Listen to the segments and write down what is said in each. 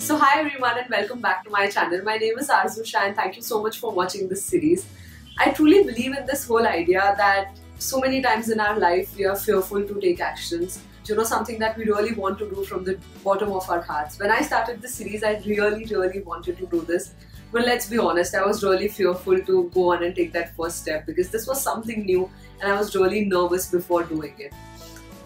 So hi everyone and welcome back to my channel. My name is Aarzoo Shah and thank you so much for watching this series. I truly believe in this whole idea that so many times in our life we are fearful to take actions. You know, something that we really want to do from the bottom of our hearts. When I started this series, I really wanted to do this. But let's be honest, I was really fearful to go on and take that first step because this was something new and I was really nervous before doing it.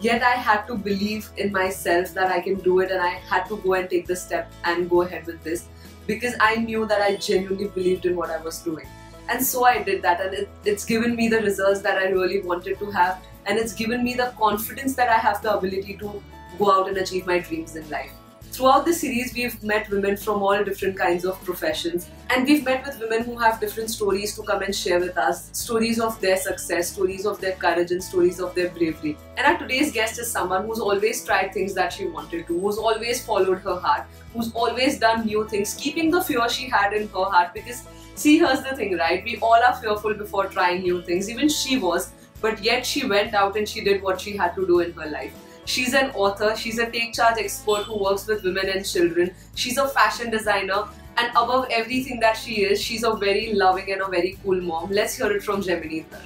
Yet I had to believe in myself that I can do it, and I had to go and take the step and go ahead with this because I knew that I genuinely believed in what I was doing. And so I did that, and it's given me the results that I really wanted to have, and it's given me the confidence that I have the ability to go out and achieve my dreams in life. Throughout the series, we've met women from all different kinds of professions, and we've met with women who have different stories to come and share with us. Stories of their success, stories of their courage, and stories of their bravery. And our today's guest is someone who's always tried things that she wanted to, who's always followed her heart, who's always done new things, keeping the fear she had in her heart. Because see, here's the thing, right? We all are fearful before trying new things. Even she was, but yet she went out and she did what she had to do in her life. She's an author, she's a take charge expert who works with women and children, she's a fashion designer, and above everything that she is, she's a very loving and a very cool mom. Let's hear it from Gemini Dhar.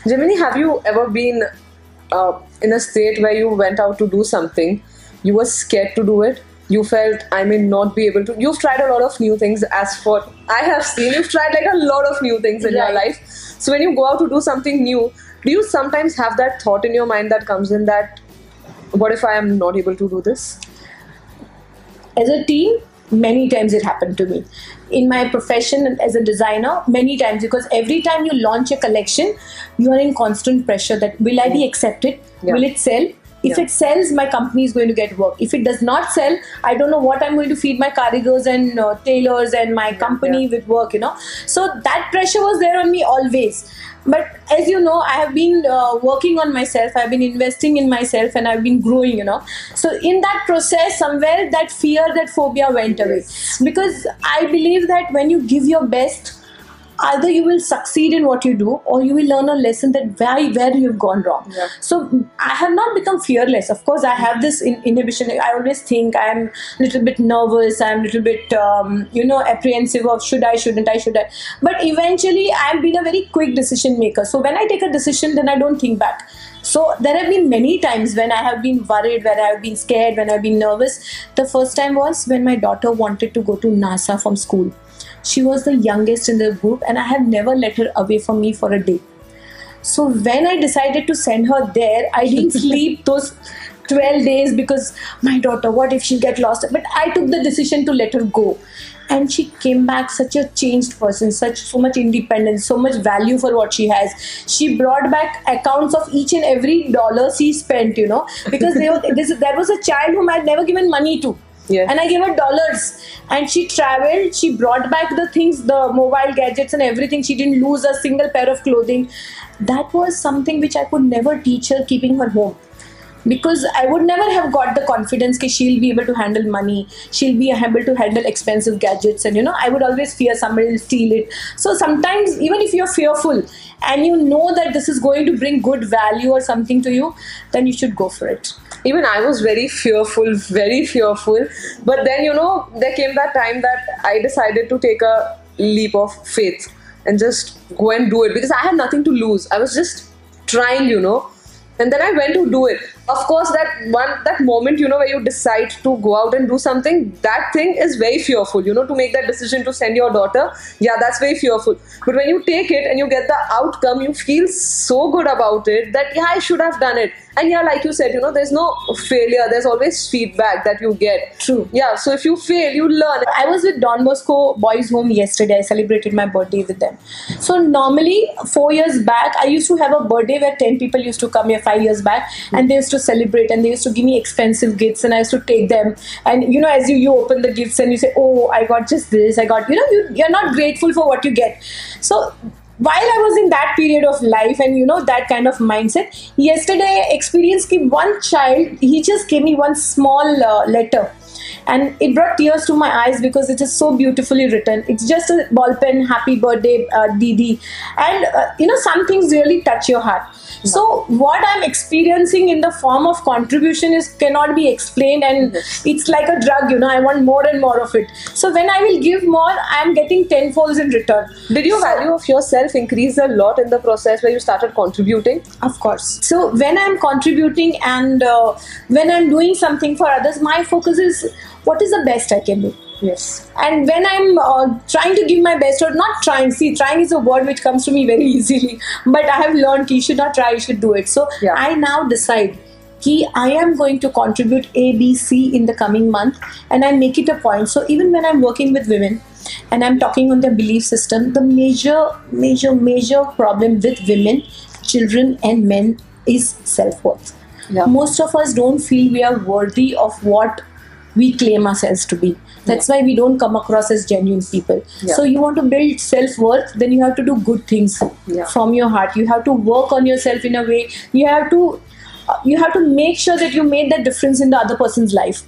Gemini, have you ever been in a state where you went out to do something, you were scared to do it, you felt I may not be able to, you've tried a lot of new things as for, I have seen you've tried like a lot of new things in your life. So when you go out to do something new, do you sometimes have that thought in your mind that comes in that, what if I am not able to do this? As a teen, many times it happened to me. In my profession as a designer, many times, because every time you launch a collection, you are in constant pressure that will I be accepted? Will it sell? If it sells, my company is going to get work. If it does not sell, I don't know what I'm going to feed my karigars and tailors and my company with work, you know. So that pressure was there on me always. But as you know, I have been working on myself, I've been investing in myself, and I've been growing, you know. So in that process, somewhere that fear, that phobia went away. Because I believe that when you give your best, either you will succeed in what you do or you will learn a lesson that where you've gone wrong. So I have not become fearless. Of course, I have this inhibition. I always think I'm a little bit nervous. I'm a little bit, apprehensive of should I, shouldn't I, should I. But eventually, I've been a very quick decision maker. So when I take a decision, then I don't think back. So there have been many times when I have been worried, when I have been scared, when I've been nervous. The first time was when my daughter wanted to go to NASA from school. She was the youngest in the group and I have never let her away from me for a day. So when I decided to send her there, I didn't sleep those 12 days because my daughter, what if she get lost? But I took the decision to let her go. And she came back such a changed person, so much independence, so much value for what she has. She brought back accounts of each and every dollar she spent, you know, because there was a child whom I had never given money to. And I gave her dollars, and she traveled, she brought back the things, the mobile gadgets and everything. She didn't lose a single pair of clothing. That was something which I could never teach her keeping her home. Because I would never have got the confidence that she'll be able to handle money, she'll be able to handle expensive gadgets, and you know, I would always fear somebody will steal it. So sometimes, even if you're fearful and you know that this is going to bring good value or something to you, then you should go for it. Even I was very fearful. But then, you know, there came that time that I decided to take a leap of faith and just go and do it because I had nothing to lose. I was just trying, you know. And then I went to do it. Of course, that moment, you know, where you decide to go out and do something, that thing is very fearful, you know, to make that decision to send your daughter. Yeah, that's very fearful. But when you take it and you get the outcome, you feel so good about it that, yeah, I should have done it. And yeah, like you said, you know, there's no failure. There's always feedback that you get. True. Yeah, so if you fail, you learn. I was with Don Bosco Boys Home yesterday. I celebrated my birthday with them. So normally, 4 years back, I used to have a birthday where 10 people used to come here 5 years back, and they used to celebrate and they used to give me expensive gifts and I used to take them. And you know, as you open the gifts and you say, oh, I got just this, I got, you know, you're not grateful for what you get. So while I was in that period of life and you know, that kind of mindset, yesterday I experienced one child, he just gave me one small letter. and it brought tears to my eyes because it is so beautifully written. It's just a ball pen, happy birthday, Didi. And some things really touch your heart. So what I'm experiencing in the form of contribution cannot be explained, and it's like a drug, I want more and more of it. So when I will give more, I'm getting tenfolds in return. Did your value of yourself increase a lot in the process where you started contributing? Of course. So when I'm contributing and when I'm doing something for others, my focus is what is the best I can do. Yes. And when I'm trying to give my best, or not trying, trying is a word which comes to me very easily, but I have learned you should not try, you should do it. So I now decide I am going to contribute A, B, C in the coming month, and I make it a point. So even when I'm working with women and I'm talking on their belief system, the major problem with women, children and men is self-worth. Most of us don't feel we are worthy of what we claim ourselves to be. That's why we don't come across as genuine people. So you want to build self-worth, then you have to do good things from your heart. You have to work on yourself in a way. You have to make sure that you made that difference in the other person's life.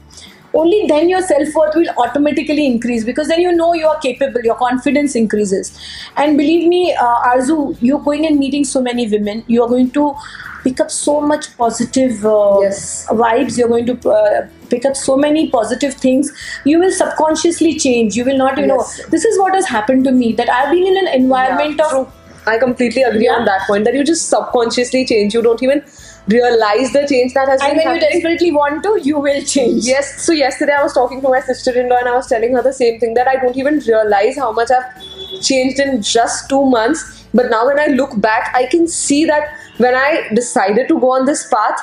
Only then your self-worth will automatically increase, because then you are capable, your confidence increases. And believe me, Aarzoo, you're going and meeting so many women, you are going to pick up so much positive vibes, you're going to pick up so many positive things. You will subconsciously change. You will not, this is what has happened to me, that I've been in an environment of... I completely agree on that point, that you just subconsciously change. You don't even realize the change that has been happening. And when you desperately want to, you will change. Yes. So yesterday I was talking to my sister-in-law and I was telling her the same thing, that I don't even realize how much I've changed in just 2 months. But now when I look back, I can see that when I decided to go on this path,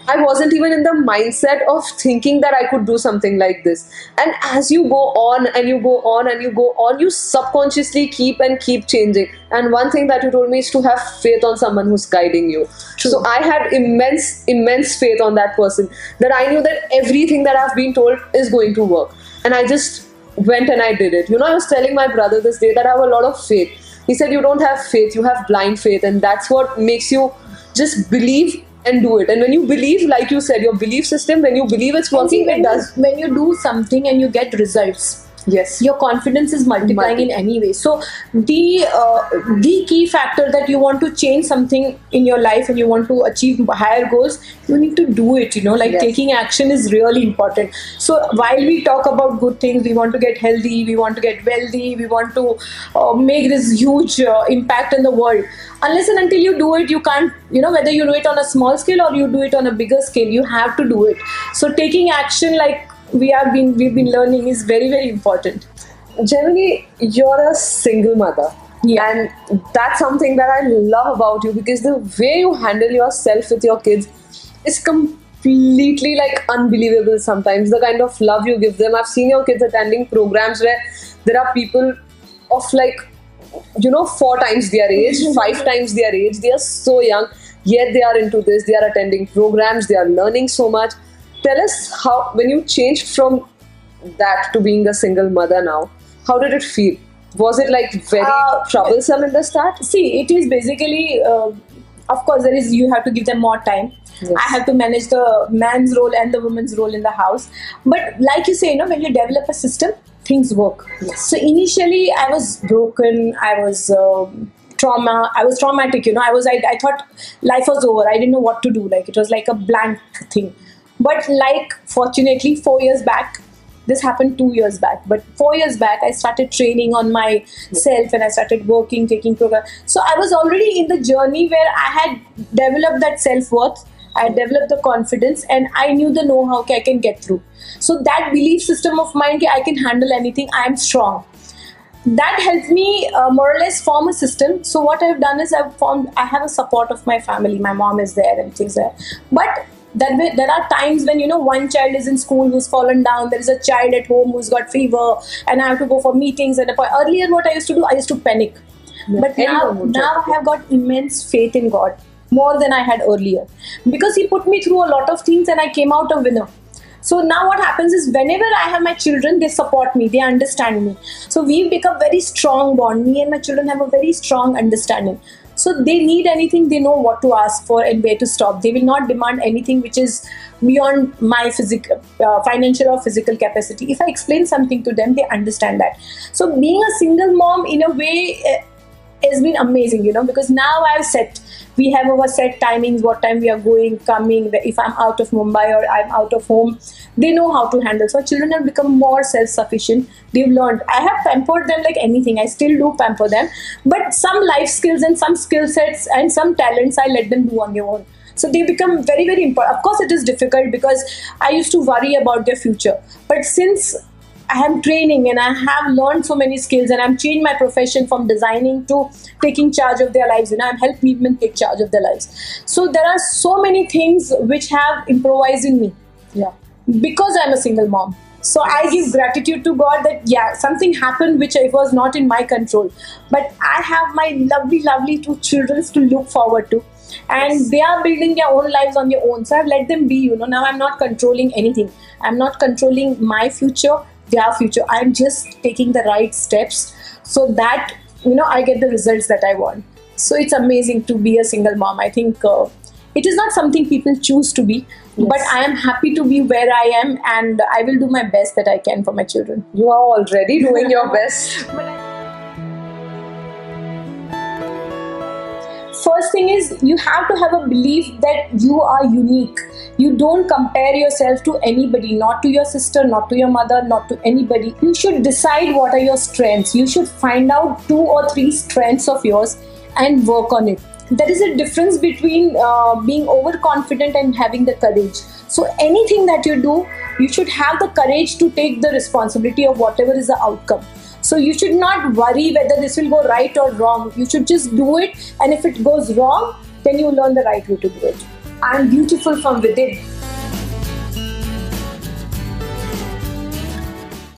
I wasn't even in the mindset of thinking that I could do something like this. And as you go on and you go on and you go on, you subconsciously keep changing. And one thing that you told me is to have faith on someone who's guiding you. True. So I had immense faith on that person, that I knew that everything that I've been told is going to work. And I just went and I did it. I was telling my brother this day that I have a lot of faith. He said, you don't have faith, you have blind faith. And that's what makes you just believe and do it. And when you believe, like you said, your belief system, when you believe it's working, it does. When you do something and you get results, your confidence is multiplying in any way. So the key factor that you want to change something in your life and you want to achieve higher goals, you need to do it. Taking action is really important. So while we talk about good things, we want to get healthy, we want to get wealthy, we want to make this huge impact in the world. Unless and until you do it, you can't, whether you do it on a small scale or you do it on a bigger scale, you have to do it. So taking action, like we've been learning, is very, very important. Gemini, you're a single mother. And that's something that I love about you, because the way you handle yourself with your kids is completely unbelievable sometimes. The kind of love you give them. I've seen your kids attending programs where there are people of 4 times their age, 5 times their age. They are so young, yet they are into this. They are attending programs. They are learning so much. Tell us how, when you changed from that to being a single mother now, how did it feel? Was it very troublesome in the start? See, it is basically, of course, you have to give them more time. I have to manage the man's role and the woman's role in the house. But like you say, when you develop a system, things work. So initially, I was broken. I was traumatic. I thought life was over. I didn't know what to do. It was like a blank thing. But fortunately, 4 years back, this happened 2 years back, but 4 years back, I started training on myself and I started working, taking programs. So I was already in the journey where I had developed that self-worth, I had developed the confidence, and I knew the know-how I can get through. So that belief system of mine, I can handle anything, I am strong. That helped me more or less form a system. So what I've done is I have a support of my family. My mom is there and things there. But there are times when one child is in school who's fallen down, there is a child at home who's got fever, and I have to go for meetings. And earlier what I used to do, I used to panic. But now I have got immense faith in God, more than I had earlier, because He put me through a lot of things and I came out a winner. So now what happens is, whenever I have my children, they support me, they understand me. So we've become very strong bond. Me and my children have a very strong understanding. So they need anything, they know what to ask for and where to stop. They will not demand anything which is beyond my physical, financial or physical capacity. If I explain something to them, they understand that. So being a single mom in a way has been amazing, because now we have our set timings, what time we are going, coming, if I'm out of Mumbai or I'm out of home, they know how to handle. So children have become more self-sufficient. They've learned. I have pampered them like anything. I still do pamper them. But some life skills and some skill sets and some talents I let them do on their own. So they become very, very important. Of course, it is difficult because I used to worry about their future. But since I am training and I have learned so many skills and I've changed my profession from designing to taking charge of their lives. I've helped women take charge of their lives. So there are so many things which have improvised in me. Yeah. Because I'm a single mom. So I give gratitude to God that, something happened which it was not in my control. But I have my lovely, lovely 2 children to look forward to. And they are building their own lives on their own. So I've let them be, Now I'm not controlling anything. I'm not controlling my future, their future. I'm just taking the right steps so that, I get the results that I want. So it's amazing to be a single mom. I think it is not something people choose to be, but I am happy to be where I am, and I will do my best that I can for my children. You are already doing your best. First thing is, you have to have a belief that you are unique. You don't compare yourself to anybody, not to your sister, not to your mother, not to anybody. You should decide what are your strengths. You should find out 2 or 3 strengths of yours and work on it. There is a difference between being overconfident and having the courage. So anything that you do, you should have the courage to take the responsibility of whatever is the outcome. So you should not worry whether this will go right or wrong. You should just do it, and if it goes wrong, then you learn the right way to do it. I'm beautiful from within.